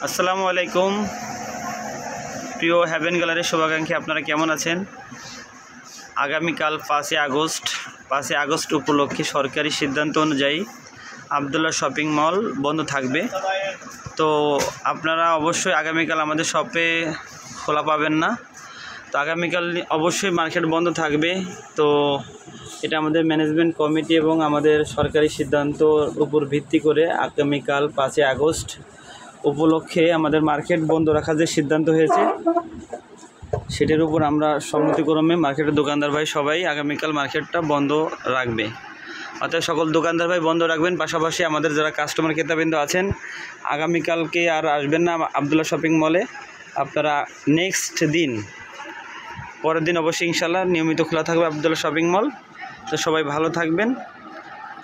আসসালামু আলাইকুম প্রিয় হেভেন গ্যালারির শুভাকাঙ্ক্ষী, আপনারা কেমন আছেন? আগামীকাল 5 আগস্ট উপলক্ষে সরকারি সিদ্ধান্ত অনুযায়ী আবদুল্লাহ শপিং মল বন্ধ থাকবে। তো আপনারা অবশ্যই আগামীকাল আমাদের শপে খোলা পাবেন না। তো আগামীকাল অবশ্যই মার্কেট বন্ধ থাকবে। তো এটা আমাদের ম্যানেজমেন্ট কমিটি এবং আমাদের সরকারি সিদ্ধান্তর উপর ভিত্তি করে আগামীকাল 5 আগস্ট উপলক্ষে আমাদের মার্কেট বন্ধ রাখার যে সিদ্ধান্ত হয়েছে সেটার উপর আমরা সম্মতিক্রমে মার্কেটের দোকানদার ভাই সবাই আগামীকাল মার্কেটটা বন্ধ রাখবে। অর্থাৎ সকল দোকানদার ভাই বন্ধ রাখবেন। পাশাপাশি আমাদের যারা কাস্টমার ক্রেতাবৃন্দ আছেন আগামীকালকে আর আসবেন না আবদুল্লাহ শপিং মলে, আপনারা নেক্সট দিন পরের দিন অবশ্যই ইনশাল্লাহ নিয়মিত খোলা থাকবে আবদুল্লাহ শপিং মল। তো সবাই ভালো থাকবেন।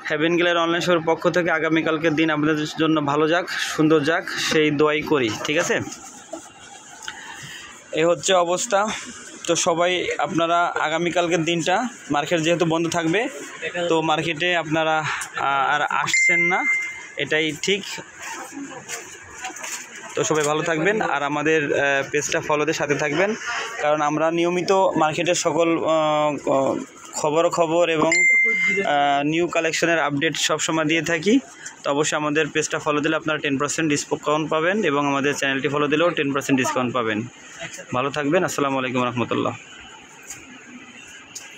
হেভেন গ্যালারি অনলাইন শপের পক্ষ থেকে আগামীকালকের দিন আপনাদের জন্য ভালো যাক, সুন্দর যাক, সেই দোয়াই করি। ঠিক আছে, এই হচ্ছে অবস্থা। তো সবাই আপনারা আগামীকালকের দিনটা মার্কেট যেহেতু বন্ধ থাকবে, তো মার্কেটে আপনারা আর আসছেন না, এটাই ঠিক। তো সবাই ভালো থাকবেন আর আমাদের পেজটা ফলোতে সাথে থাকবেন, কারণ আমরা নিয়মিত মার্কেটের সকল খবর এবং নিউ কালেকশনের আপডেট সবসময় দিয়ে থাকি। তো অবশ্যই আমাদের পেজটা ফলো দিলে আপনারা 10% ডিসকাউন্ট পাবেন এবং আমাদের চ্যানেলটি ফলো দিলেও 10% ডিসকাউন্ট পাবেন। ভালো থাকবেন। আসসালামু আলাইকুম রহমতুল্লাহ।